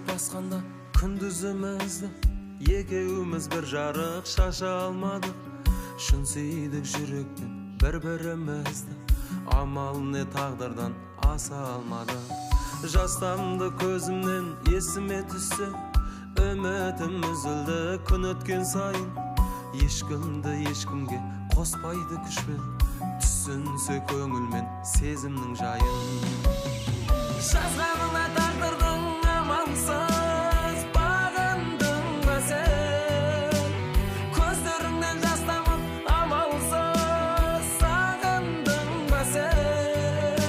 басқанда күндізімізді, екеуміз бір жарық шаша алмадық. Шын сүйдік жүректен бір-бірімізді, амал не тағдырдан аса алмадық. Жастамды көзімнен есіме түссе, үмітім үзілді күн өткен сайын. Ешкімді ешкімге қоспайды күшпен, түсінсе көңілмен сезімнің жайын. Жазғанына тағдырдың амалсыз бағындың ба сен? Көздеріңнен жас тамып амалсыз сағындың ба сен?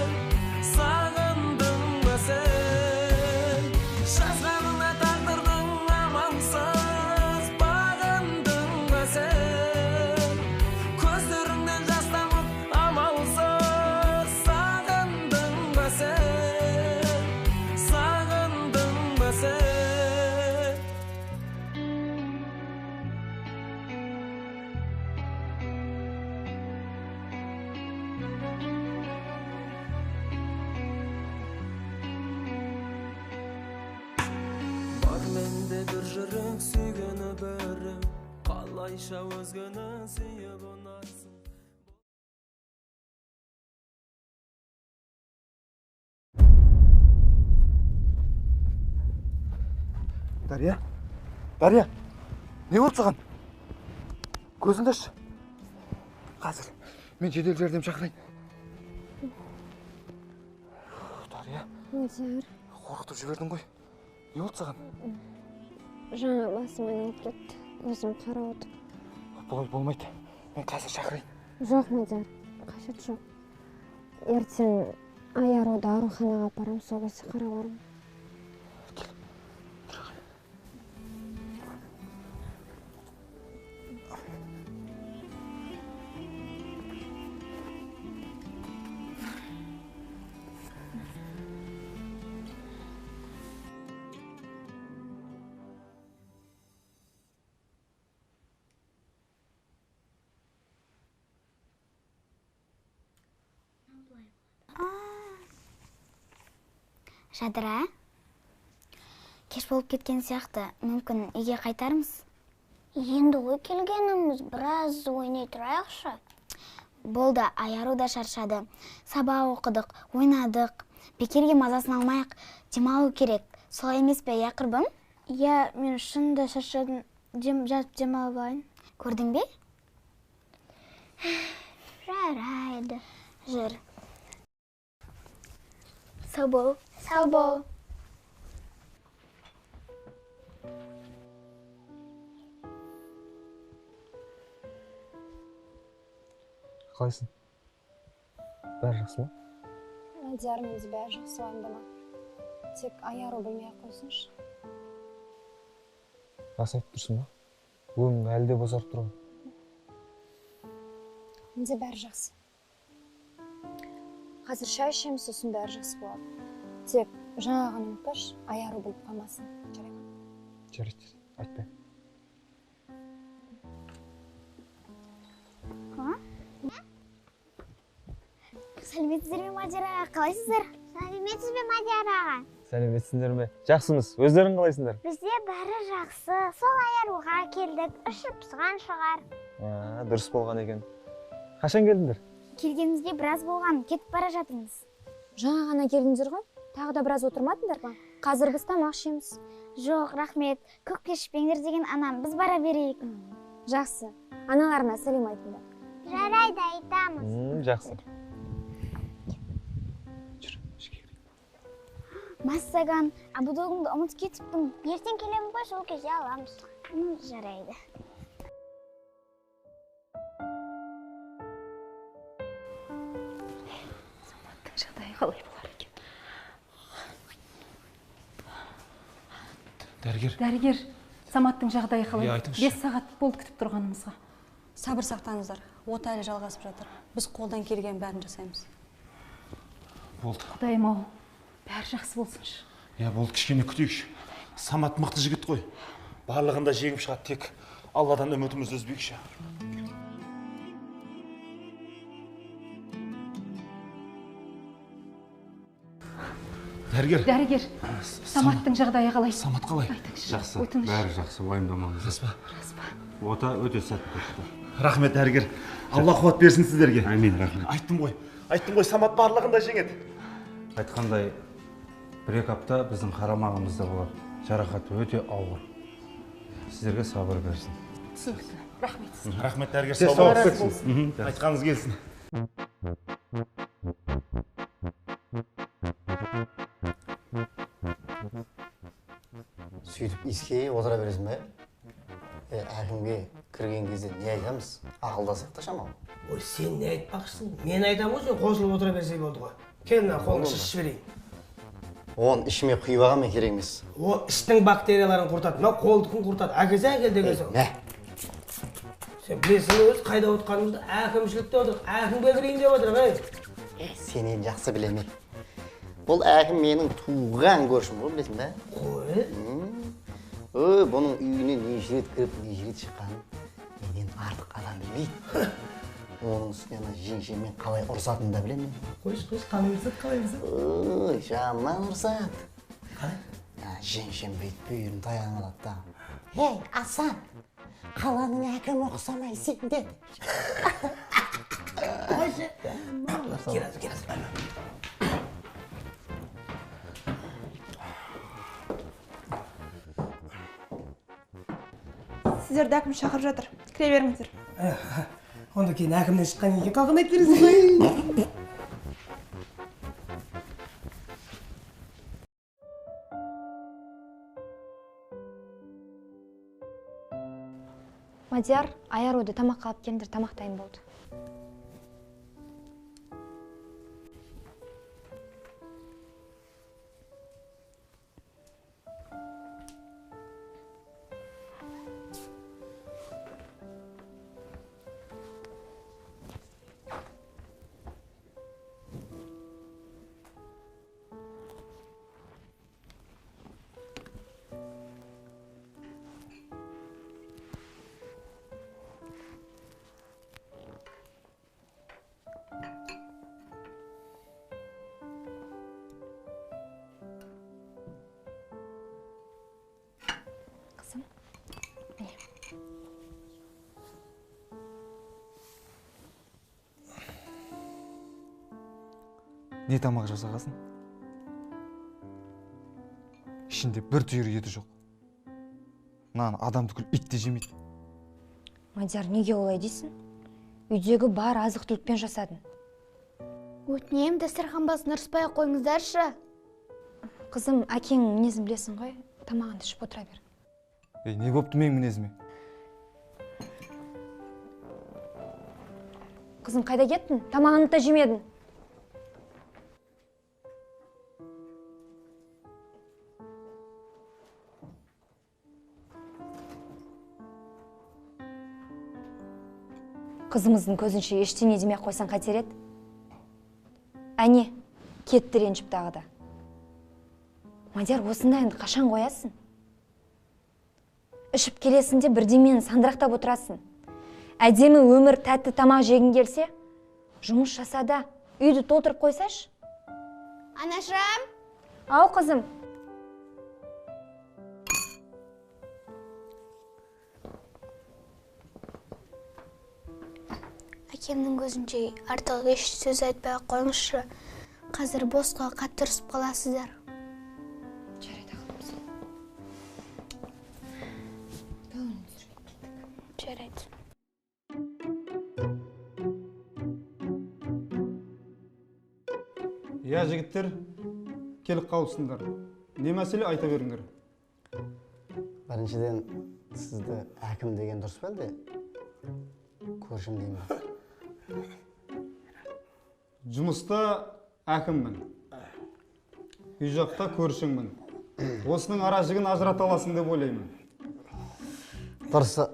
Сағындың ба сен? Жазғанына тағдырдың амалсыз бағындың ба сен? Көздеріңнен жас тамып амалсыз сағындың ба сен? Бар менде бір жүрек сүйгені бірі, қалайша өзгені сүйіп ұнарсың. Дария? Дария? Не болды саған? Көзіңді аш. Қазір мен жедел жәрдем шақырайын. Дария? Мазар. Қорқытып жібердің ғой. Не болды саған? Жаңа басыма не кетті. Өзім қарап отыр. Бұлай болмайды. Мен қазір шақырайын. Жоқ, Мазар. Қажет жоқ. Ертең Аяруда ауруханаға апарам, сол кезде қарап аламын. Жадыра, кеш болып кеткен сияқты, мүмкін үйге қайтармыз? Енді ғой келгеніміз, біраз ойнай тұрайықшы. Болды, Аяруда шаршады. Сабақ оқыдық, ойнадық. Бекерге мазасын алмайық, демалу керек. Солай емес пе, я қырбым? Я, мен шынында шаршадым, жатып демалып алайын. Көрдің бе? Жарайды. Жүр. Сау бол. Сау бол. Қалайсың? Бәрі жақсы ма? Мадиярымыз бәрі жақсы, уайымдама. Тек Аяру білмей-ақ қойсыншы. Рас айтып тұрсың ба? Өң әлі де бозарып тұр ғой. Менде бәрі жақсы. Қазір шай ішеміз, сосын бәрі жақсы болады. Тек жаңа ғана ұмытпашы, Аяру біліп қалмасын. Жарай ма? Жарайды, айтпаймын. Сәлеметсіздер ме, Мадияр аға? Қалайсыздар? Сәлеметсіз бе, Мадияр аға? Сәлеметсіңдер ме? Жақсымыз, өздерің қалайсыңдар? Бізде бәрі жақсы. Сол Аяруға келдік, ішіп сыған шығар. Дұрыс болған екен. Қашан келдіңдер? Келгенімізге біраз болған, кетіп бара жатырмыз. Жаңа ғана келдіңдер ғой? Тағы да біраз отырмадыңдар ма? Қазір біз тамақ ішеміз. Жоқ, рахмет. Көп кешікпеңдер деген анам, біз бара берейік. Жақсы. Аналарына сәлем айтыңдар. Жарайды, айтамыз. Жақсы. Жүр, ішке кірейік. Массаган, абудогымды ұмытып кетіппін. Ертең келемін ғой, сол кезде аламыз. Жарайды. Саматтың жағдайы қалай болар екен? Дәрігер, Саматтың жағдайы қалай? 5 сағат болды күтіп тұрғанымызға. Сабыр сақтаңыздар. Ота әлі жалғасып жатыр. Біз қолдан келген бәрін жасаймыз. Болды. Құдайым-ау, бәрі жақсы болсыншы. Я, болды, кішкене күтейікші. Самат мықты жігіт қой. Барлығында жеңіп шығады, тек Алладан үмітімізді үзбейікші. Дәрігер. Дәрігер, Саматтың жағдайы қалай? Самат қалай? Жақсы, Өтініш. бәрі жақсы, уайымдамаңыз. Рас па? Ота өте сәтті өтті. Рахмет дәрігер. Алла қуат берсін сіздерге. Әмин, рахмет. Айттым ғой, Самат барлығын да жеңеді. Айтқандай, 1-2 апта біздің қарамағымызда болады. Жарақаты өте ауыр. Сіздерге сабыр берсін. Түсінікті. Рахмет. Рахмет дәрігер, Тез сау сауығып болыңыз. кетсін. Айтқаныңыз келсін. Сөйтіп искей отыра бересің бе? Әкімге кірген кезде не айтамыз? Ақылдасақ та шамалы. Ой, сен не айтпақшысың? Мен айтамын ғой, сен қосылып отыра берсе болды ғой. Кел мына қолыңды шешіп берейін. Оны ішіме құйып ағамен керек емес. О, іштің бактерияларын құртады, мына қолдықын құртады. Әкесі әкел деген соң. Сен білесің өз қайда отқанымызды әкімшілікте отыр. Әкімге кірейін деп отыр, ей. Сен енді жақсы білеме. Бұл әкім менің туған көршім ғой, білесің бе? Қой? Бұның үйіне неше рет кіріп, неше рет шыққанын менен артық адам білмейді. Оның үстіне жеңшеммен қалай ұрсатынын да білемін. Қойш, қалай ұрсады? Жаман ұрсады. Қалай? Жеңшем бүйтіп бүйірін таяғын алады да. Ей, Асан, қаланың әкімі ұқсамай сен деді. Қойшы. Келесі. Сіздерді әкім шақырып жатыр. Кіре беріңіздер. Онда кейін әкімнен шыққан екен қалған айтып бересің ғой. Мадияр, Аяруды тамаққа алып келіңдер, тамақ дайын болды. Қызым, Не тамақ жасағасын? Ішінде бір түйір еті жоқ. Нан адам түгіл ит те жемейді. Мадияр, неге олай дейсің? Үйдегі бар азық-түлікпен жасадың. Өтінем, дастархан басын ұрыспай қойыңыздаршы. Қызым, әкеңнің мінезін білесің ғой, тамағыңды ішіп отыра бер. Не бопты менің мінезіме? Қызым, қайда кеттің? Тамағыңды да жемедің. Қызымыздың көзінше ештеңе демей қойсан қайтер еді? Әне, кетті ренжіп тағы да. Мадияр, осындайыңды қашан қоясың? Ішіп келесінде бірдемені сандырақтап отырасың. Әдемі өмір, тәтті тамақ жегің келсе, жұмыс жасада, үйді толтырып қойсаш? Анашам! Ау, қызым. Әкемнің көзінше артық еш сөз айтпай қойыңызшы. Қазір босқа қатты ұрысып қаласыздар. Жарайды, қалымыз. Жарайды. Я, жігіттер, келіп қалыпсыңдар. Не мәселе айта беріңдер. Біріншіден, сізді әкім деген дұрыс па әлде? Көршім деймін. Жұмыста әкіммін. Үй жақта көршіңмін. Осының ара жігін ажырата аласың деп ойлаймын. Дұрысы,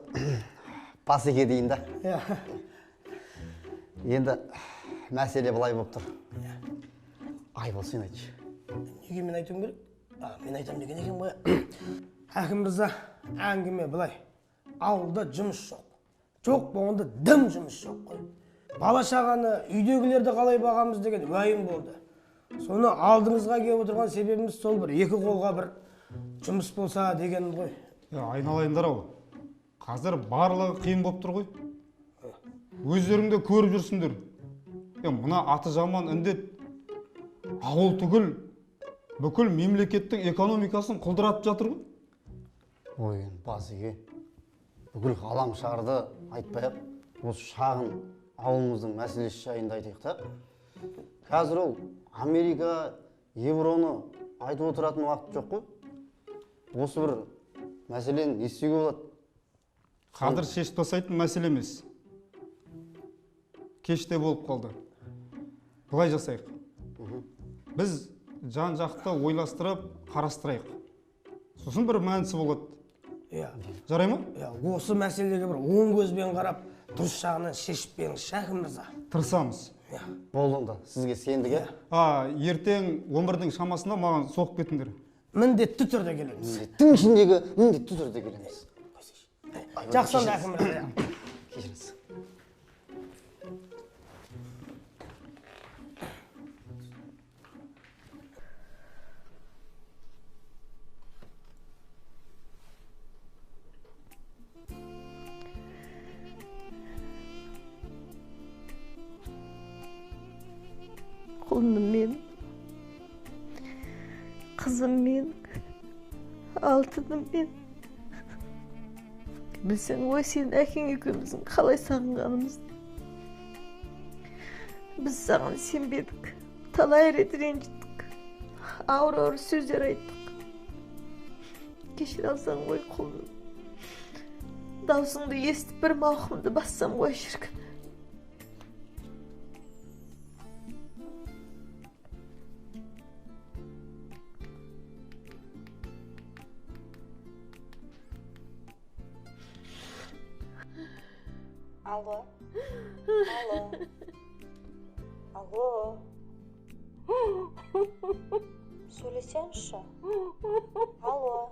пасеке дейін да. Енді мәселе былай болып тұр. Айбол, сен айтшы. Неге мен айтуым керек? Мен айтам деген екен ғой. Әкім мырза, әңгіме былай. Ауылда жұмыс жоқ. Жоқ болғанда дым жұмыс жоқ қой. Бала шағаны, үйдегілерді қалай бағамыз деген уайым болды. Соны алдыңызға келіп отырған себебіміз сол бір екі қолға бір жұмыс болса деген ғой. Айналайындар ау. Қазір барлығы қиын болып тұр ғой. Өздеріңде көріп жүрсіңдер. Мына аты жаман індет ауыл түгіл бүкіл мемлекеттің экономикасын құлдыратып жатыр ғой. Ой, басыге. Бүкіл ғаламшарды айтпай-ақ, осы шағын ауылымыздың мәселесі жайында айтайық та. Қазір ол Америка, евроны айтып отыратын уақыт жоқ қой. Осы бір мәселені не істеуге болады? Қазір шешіп тастайтын мәселе емес. Кеште болып қалды. Былай жасайық. Біз жан-жақты ойластырып, қарастырайық. Сосын бір мәнісі болады. Жарай ма? Осы мәселеге бір оң көзбен қарап, дұрыс жағынан шешіп беріңіз, Шәкім мырза. Тырысамыз. Болды онда, сізге сендік, Ертең 11-дің шамасында маған соғып кетіңдер. Міндетті түрде келеміз. Міндеттің ішіндегі міндетті түрде келеміз. Жақсы онда, Шәкім мырза. Кешіріңіз. Құлыным мен, қызым мен, алтыным мен. Білсең ғой, сен әкең екеуміздің қалай сағынғанымызды. Біз саған сенбедік, талай рет ренжіттік, ауыр-ауыр сөздер айттық. Кешір алсаң ғой, құлыным. Даусыңды естіп бір мауқымды бассам ғой, шіркін. Алло. Söylesenize. Алло.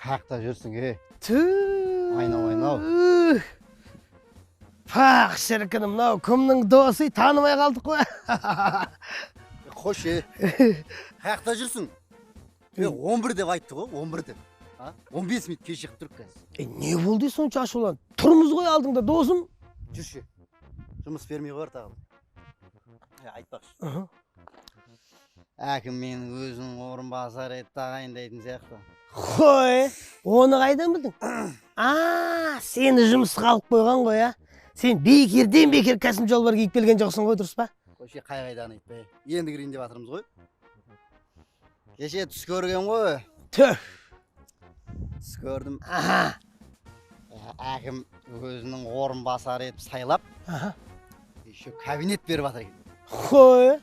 Қақта жүрсің, Айнау. Пақ, шіркінім, мынау кімнің досы, танымай қалдық қой. Қош, қақта жүрсің? 11 деп айтты ғой, 11 деп. 15 минут кешігіп тұрып қазір. Не болды сонша ашулан? Тұрмыз ғой алдыңда, досым. Жүрші, жұмыс бермей қойыр тағыл. Айтпақшы. Әкім менің өзінің орынбасар етіп тағайындайтын сияқты. Қой, оны қайдан білдің? Сені жұмысқа алып қойған ғой, Сен бекерден бекер кәсім жолбар киіп келген жоқсың ғой, дұрыс па? Қойшы, қайдан айтпай. Енді кірейін деп атырмыз ғой. Кеше түс көрген ғой. Түс көрдім. Әкім өзінің орынбасар етіп сайлап, еще кабинет беріп атыр екен. Қой.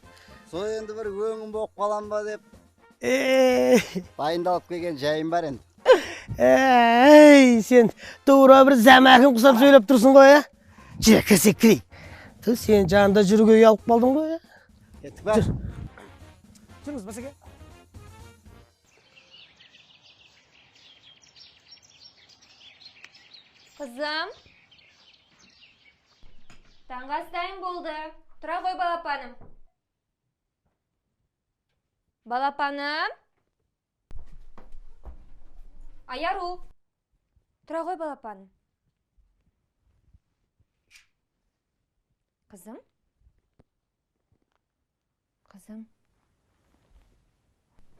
Сол енді бір өңім болып қалам ба деп дайындалып келген жайым бар енді. Сен тура бір зәмәкін құсап сөйлеп тұрсың ғой, Жүр, кірсек кірейік. Сен жанында жүруге ұялып қалдың ғой, Кеттік ба? Жүріңіз, басеке. Қызым, таңғы ас дайын болды. Тұра ғой, балапаным. Балапаным. Аяру. Тұра ғой, балапаным. Қызым.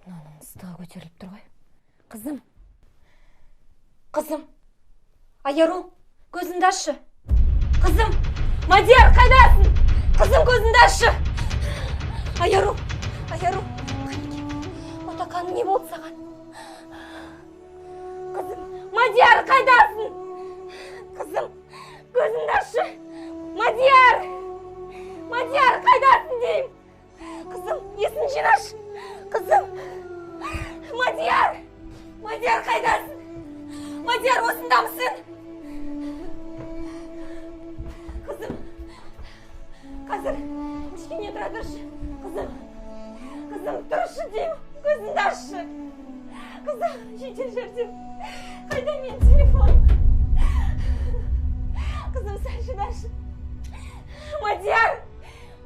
Мынаның ыстығы көтеріліп тұр ғой. Қызым. Аяру, көзіңді ашшы. Қызым, Мадияр, қайдасың? Қызым, көзіңді ашшы. Аяру. Отақаның не болды саған? Қызым, Мадияр, қайдасың? Қызым, көзіңді ашшы. Мадияр! Мадияр, қайдасың деймін? Қызым, есін жинашы. Қызым, Мадияр! Мадияр, қайдасың? Мадияр, осындамысың? Қызым, қазір кішкене тұра тұршы. Қызым, тұршы деймін. Көзіңді ашшы. Қызым, жедел жәрдем. Қайда менің телефоным? Қызым, сәл шыдашы. Мадияр!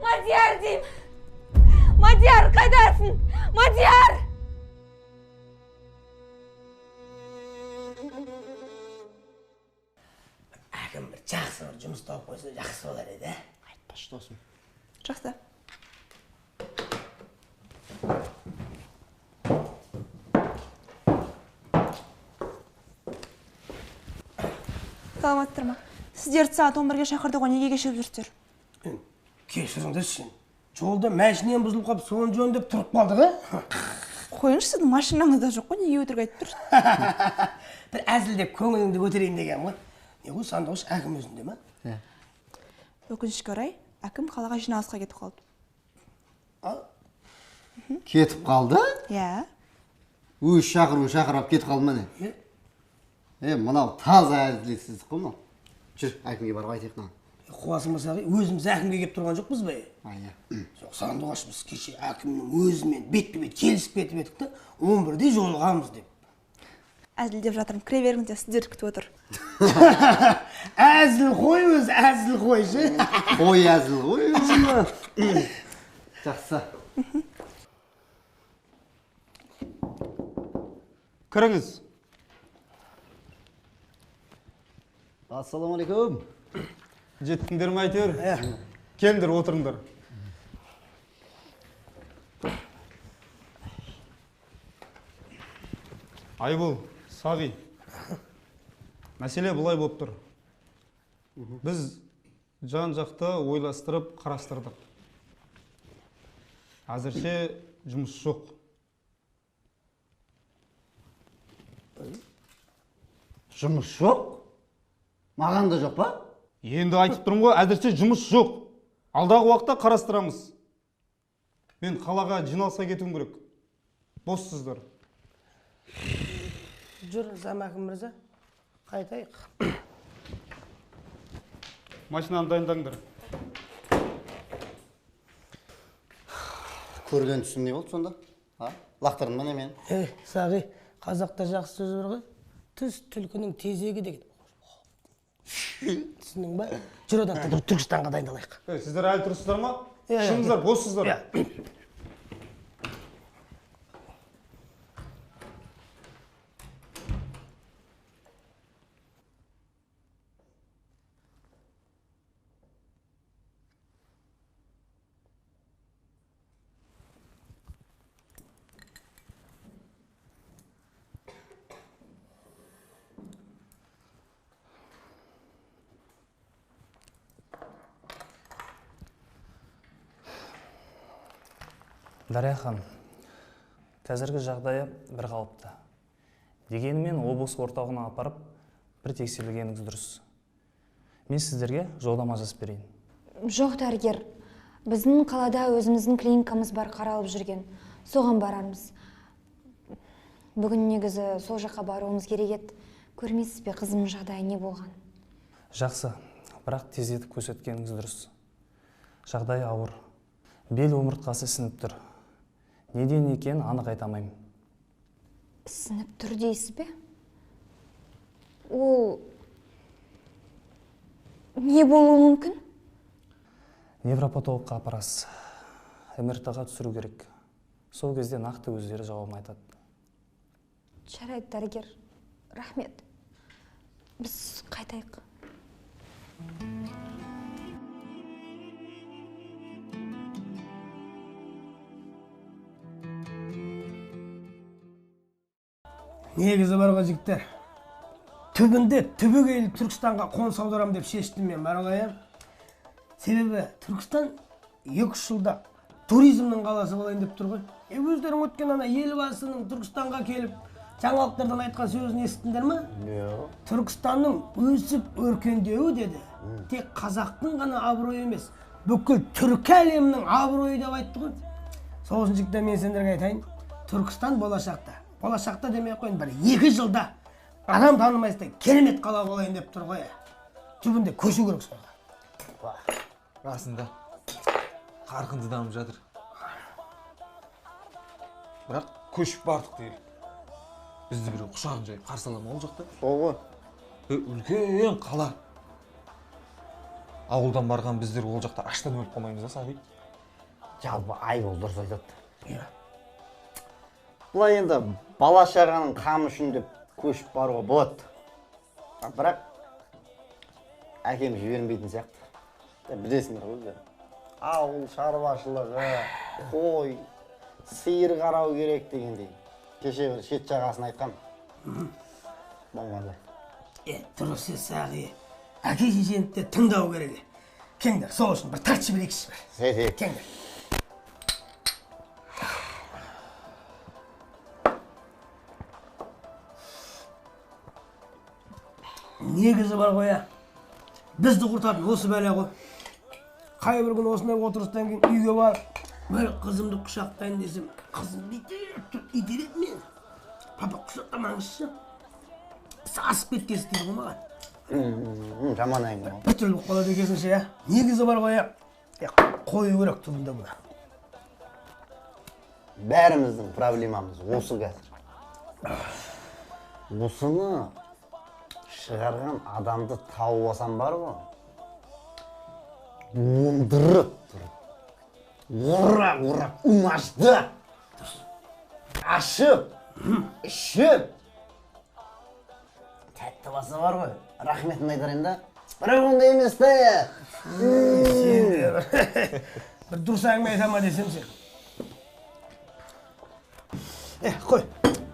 Мадияр деймін. Мадияр, қайдасың? Мадияр! Әкім бір жақсы бір жұмыс тауып қойса жақсы болар еді. Айтпашы досым. Жақсы. Саламаттыр ма? Сіздерді сағат 11-ге шақырдық, неге кешігіп жүрсіздер? Кешіріңдерші. Жолда мәшинем бұзылып қалып, соны жөндеп тұрып қалдық, Қойыңыз, сіздің машинаңызда жоқ қой, неге өтірік айтып тұрсыз? Бір әзілдеп көңіліңді көтерейін деген ғой. Не ғой, сандуғаш әкім өзінде ма? Өкінішке орай, әкім қалаға жиналысқа кетіп қалды. Кетіп қалды? Иә. Өз шақырып кетіп қалды ма не? Мынау таза әділетсіздік қой мынау. Жүр, әкімге барып айтайық мынаны. Қуасың ба сағи, өзіміз әкімге келіп тұрған жоқпыз ба? Жоқ, сандуғаш біз кеше әкімнің өзімен бетпе-бет келісіп кетіп едік та, 11-де жолығамыз деп. Әзілдеп жатырмын, кіре беріңіздер, сіздерді күтіп отыр. Әзіл қой өзі, әзіл қойшы. Қой әзіл қой өзі. Жақсы. Кіріңіз. Ассаламалейкум. Жеттіңдер ме әйтеуір? Келіңдер, отырыңдар. Айбол, Сағи. Мәселе бұлай болып тұр. Біз жан-жақты ойластырып қарастырдық. Әзірше жұмыс жоқ. Жұмыс жоқ? Маған да жоқ па? Енді айтып тұрмын ғой, әзірше жұмыс жоқ. Алдағы уақытта қарастырамыз. Мен қалаға жиналысқа кетуім керек. Боссыздар. Жүр, Замәкім мырза, қайтайық. Машинаны дайындаңдар. Көрген түсім не болды сонда? Лақтырдың ба не мен? Сағи, қазақта жақсы сөз бар ғой. Түс түлкінің тезегі деген. Түсінің ба? Жүр одан Түркістанға дайындалайық. Сіздер әлі тұрсыздар ма? Шыңыздар, боссыздар. Дария ханым, қазіргі жағдайы бір қалыпты. Дегенімен облыс орталығына апарып, бір тексерілгеніңіз дұрыс. Мен сіздерге жолдама жазып берейін. Жоқ, дәрігер. Біздің қалада өзіміздің клиникамыз бар, қаралып жүрген. Соған барармыз. Бүгін негізі сол жаққа баруымыз керек еді. Көрмейсіз бе, қызымның жағдайы не болған? Жақсы, бірақ тездетіп көрсеткеніңіз дұрыс. Жағдайы ауыр. Бел омыртқасы сініп тұр. Неден екен анық айтамаймын. Сініп тұр дейсіз бе? Ол не болуы мүмкін? Невропатологқа апарасыз. МРТ-ға түсіру керек. Сол кезде нақты өздері жауабын айтады. Жарайды, дәрігер. Рахмет. Біз қайтайық. Негізі бар ғой жігіттер. Түбінде түбегейлі Түркістанға қоныс аударам деп шештім мен бар ғой. Себебі Түркістан 2 жылда туризмнің қаласы болайын деп тұр ғой. Өздерің өткен ана елбасының Түркістанға келіп жаңалықтардан айтқан сөзін естідіңдер ма? Жоқ. Түркістанның өсіп өркендеуі деді. Тек қазақтың ғана абыройы емес, бүкіл түркі әлемінің абыройы деп айтты ғой. Сосын жігіттер, мен сендерге айтайын, Түркістан болашақта демей ақ қойын, бір 2 жылда адам танымайсыздай керемет қала болайын деп тұр ғой. Түбінде көшу керек сонда. Расында қарқынды дамып жатыр. Бірақ көшіп бардық дейік. Бізді біреу құшағын жайып қарсы ала ма ол жақта? Сол ғой. Үлкен қала. Ауылдан барған біздер ол жақта аштан өліп қалмаймыз да, Сағи? Жалпы Айбол дұрыс айтады. Бұлай енді бала шағаның қамы үшін деп көшіп баруға болады. Бірақ әкем жібермейтін сияқты. Білесіңдер ғой. Ауыл шаруашылығы, қой, сиыр қарау керек дегендей. Кеше бір шет жағасын айтқам. Болмады. Дұрыс Сағи. Әке шешені де тыңдау керек. Кеңдер, сол үшін бір тартшы білейікші бір. Сәйте. Кеңдер. Негізі бар ғой, бізді құртатын осы бәле ғой. Қай бір күн осындай отырыстан кейін үйге барып, бір қызымды құшақтайын десем, қызым итереді мен. Папа құшақтамаңызшы. Сасып кеткесі дейді ғой маған. Жаман әңгіме. Бір түрлі болып қалады екенсіңше, негізі бар ғой, қою керек түбінде бұна. Бәріміздің проблемамыз осы қазір. Осыны шығарған адамды тауып алсам бар ғой, оңдырып тұрып, орап, умашты, ашып, ішіп, тәтті баса бар ғой, рахметін айтарайын да, бірақ ондай емес та. Бір дұрыс әңгіме айтама десем сен. Қой,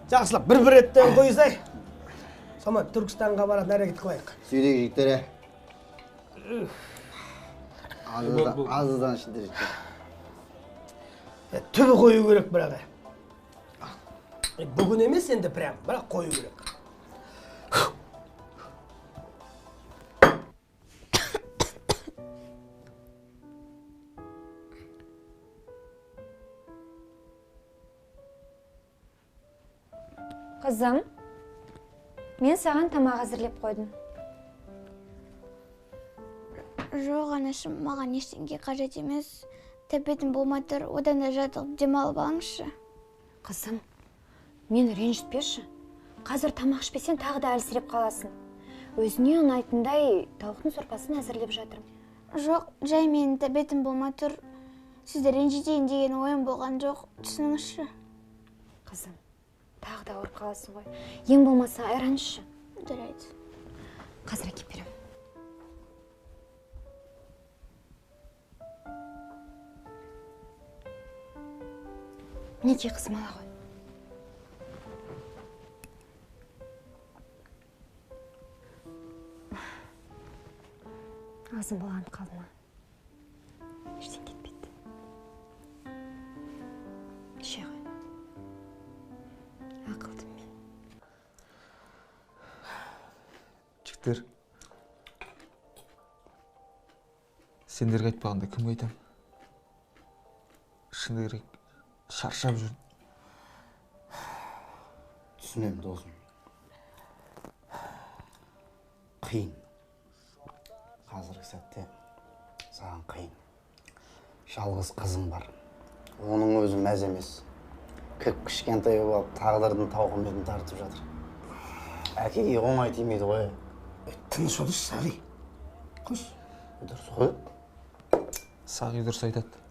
жақсылап бір реттен қойсай. Самат, Түркістанға баратын әрекет қылайық. Сөйлейік жігіттер, азыдан ішінде жігіттер. Түбі қою керек бірақ. Бүгін емес енді прям, бірақ қою керек. Қызым, мен саған тамақ әзірлеп қойдым. Жоқ, анашым, маған ештеңе қажет емес. Тәбетім болмай тұр, одан да жатып демалып алыңызшы. Қызым, мен ренжітпеші. Қазір тамақ ішпесең тағы да әлсіреп қаласың. Өзіне ұнайтындай тауықтың сорпасын әзірлеп жатырмын. Жоқ, жай менің тәбетім болмай тұр. Сізді ренжітейін деген ойым болған жоқ, түсініңізші. Қызым, тағы да ауырып қаласың ғой. Ең болмаса айран ішші. Жарайды. Қазір әкеп беремін. Неке қызым, ала ғой. Азым болғанып қалды ма? Ештен кетпейді. Іше ғой. Ақылдым мен. Жігіттер, сендерге айтпағанда кімге айтам? Шыны керек, шаршап жүрмін. Түсінемін, досым. Қиын. Қазіргі сәтте саған қиын. Жалғыз қызың бар. Оның өзі мәз емес. Кішкентай болып тағдырдың тауқыметін тартып жатыр. Әкеге оңай тимейді ғой. Тыныш отыршы, Сағи. Қош. Дұрыс ғой. Сағи дұрыс айтады.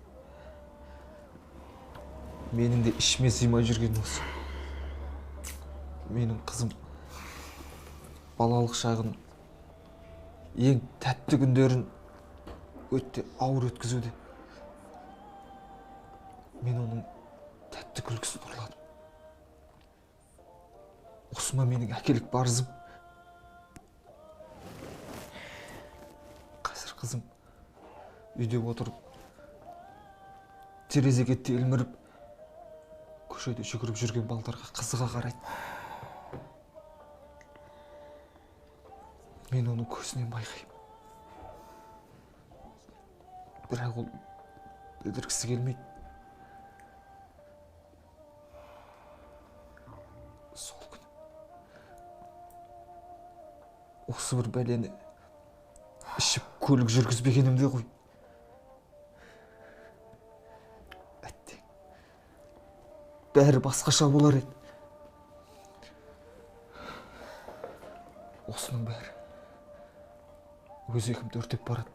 Менің де ішіме сыймай жүрген осы. Менің қызым балалық шағын ең тәтті күндерін өте ауыр өткізуде. Мен оның тәтті күлкісін ұрладым. Осы ма менің әкелік парызым? Қазір қызым үйде отырып, терезеге телміріп, көшеде жүгіріп жүрген балдарға қызыға қарайды. Мен оның көзінен байқаймын. Бірақ ол білдіргісі келмейді. Сол күні осы бір бәлені ішіп көлік жүргізбегенімде ғой. Әттең, бәрі басқаша болар еді. Осының бәрі өзегімді өртеп барады.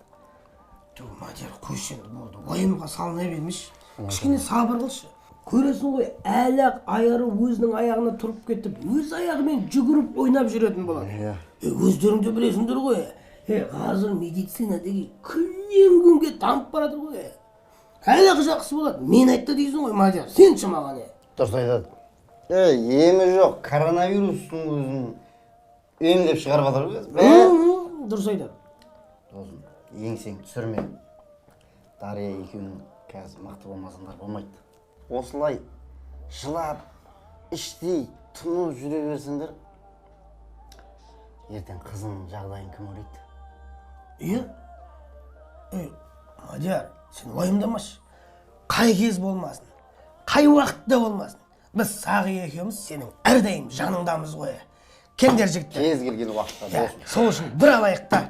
Мадияр, қойшы енді болды. Уайымға салына бермеш. Кішкене сабыр қылшы. Көресің ғой, әлі-ақ айары өзінің аяғына тұрып кетіп, өз аяғымен жүгіріп ойнап жүретін болады. Өздерің де білесіңдер ғой. Қазір медицина деген күннен күнге дамып барады ғой. Әлі-ақ жақсы болады. Мен айтты дейсің ғой, Мадияр. Сен шамаған. Дұрыс айтады. Емі жоқ, коронавирустың өзін емдеп шығарып жатыр ғой. Дұрыс айтады. Досым, еңсең түсірме. Дария екеуің қазір мықты болмасаңдар болмайды. Осылай жылап, іштей, тұнып жүре берсеңдер, ертең қызыңның жағдайын кім ойлайды? Мадияр, сен уайымдамашы. Қай кез болмасын, қай уақытта болмасын. Біз Сағи екеуміз сенің әрдайым жаныңдамыз ғой. Кендер жігіттер. Кез келген уақытта болсын. Сол үшін бір алайық та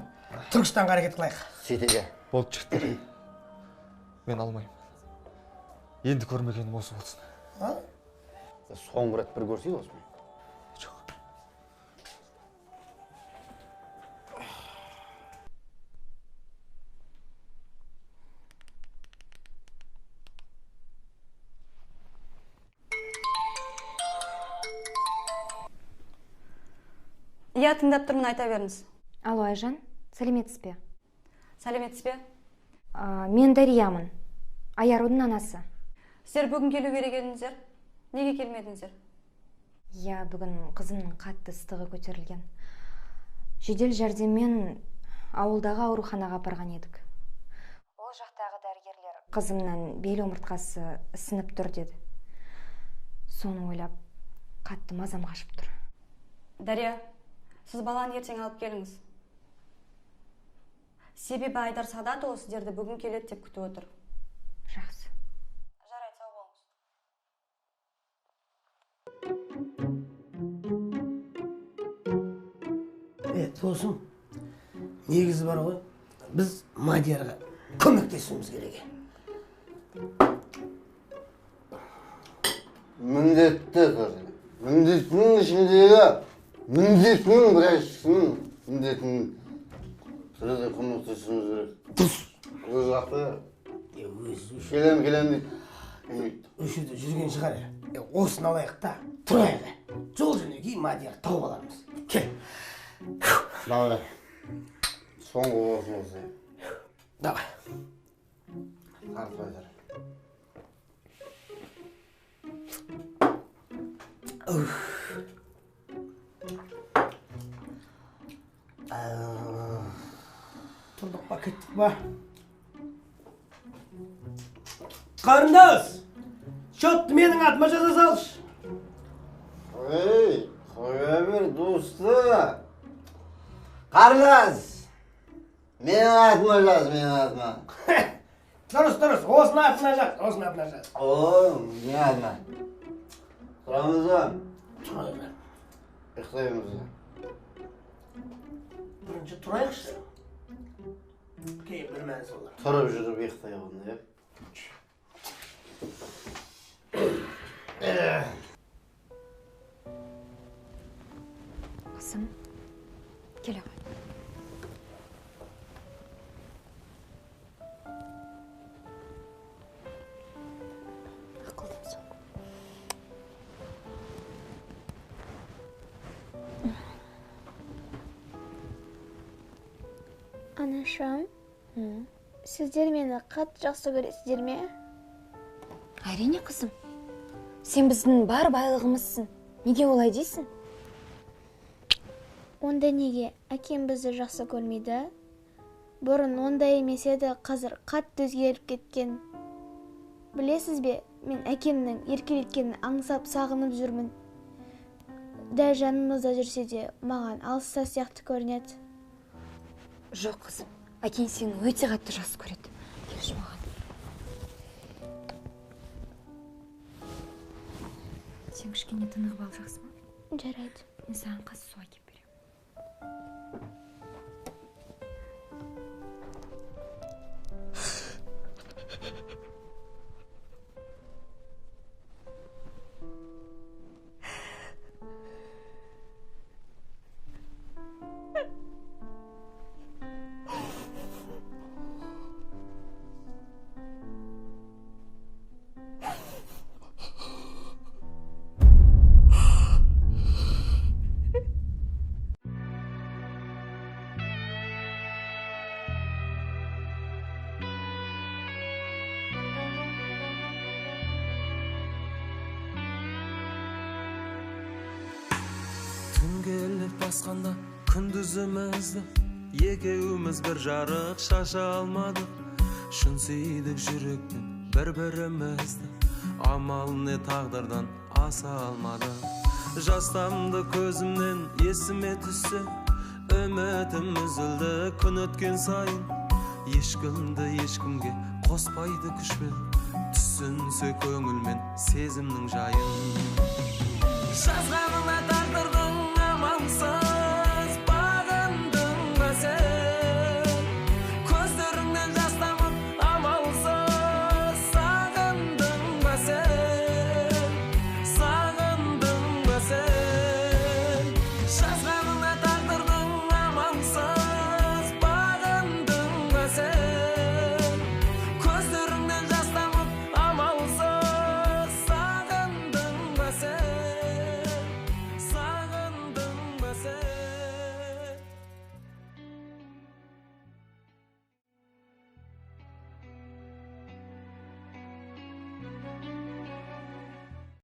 Түркістанға әрекет қылайық. Сетеге. Болып жігіттер. Мен алмаймын. Енді көрмегенім осы болсын. Соңғы рет бір көрсейді осымен. Жоқ. Иә, тыңдап тұрмын, айта беріңіз. Алло, Айжан, сәлеметсіз бе? Сәлеметсіз бе? Мен Дариямын, Аярудың анасы. Сіздер бүгін келу керек едіңіздер? Неге келмедіңіздер? Иә, бүгін қызымның қатты ыстығы көтерілген. Жедел жәрдеммен ауылдағы ауруханаға апарған едік. Ол жақтағы дәрігерлер қызымнан бел омыртқасы ісініп тұр деді. Соны ойлап, қатты мазам қашып тұр. Дария, сіз баланы ертең алып келіңіз. Себебі Айдар Сағдатұлы сіздерді бүгін келеді деп күтіп отыр. Жақсы. Жарайды, сау болыңыз. Досым, негізі бар ғой, біз Мадиярға көмектесуіміз керек. Міндетті қазір. Міндетінің ішіндегі міндетінің бірайшысының міндетінің сіздерде көмектесуіміз керек. Өз ақты келем дейді. Үшіде жүрген шығар. Осыны алайық та, тұрайық. Жол жөнекей Мадияр тауып аламыз. Кел. Давай. Соңғы болсын осы. Давай. Тартып айтар. Тұрдық па, кеттік па? Қарындас! Шотты менің атыма жаза салшы. Қоя бер, досты. Қарындас! Менің атыма жаз, менің атыма. Дұрыс, осыны атына жаз, Менің атыма. Тұрамыз ба? Тұрайық. Ұйықтаймыз ба? Бірінші тұрайықшы. Кейін бір мән солар. Тұрып жүріп ұйықтаймын, Қызым, келе ғой. Ақылдым сол. Анашым, сіздер мені қатты жақсы көресіздер ме? Әрине, қызым. Сен біздің бар байлығымызсың. Неге олай дейсің? Онда неге әкем бізді жақсы көрмейді? Бұрын ондай емес еді, қазір қатты өзгеріп кеткен. Білесіз бе, мен әкемнің еркелеткенін аңсап сағынып жүрмін. Дәл жанымызда жүрсе де, маған алыста сияқты көрінеді. Жоқ қызым, әкең сені өте қатты жақсы көреді. Келші маған. Сен кішкене тынығып ал, жақсы ма? Жарайды. Мен саған қазір су әкеліп беремін. Түн келіп басқанда күндізімізді екеуміз бір жарық шаша алмадық. Шын сүйдік жүрекпен бір-бірімізді, амал не тағдырдан аса алмадық. Жастамды көзімнен есіме түссе, үмітім үзілді күн өткен сайын. Ешкімді ешкімге қоспайды күшпен, түсінсе көңілмен сезімнің жайын. Жазғанына тағдырдың амансың,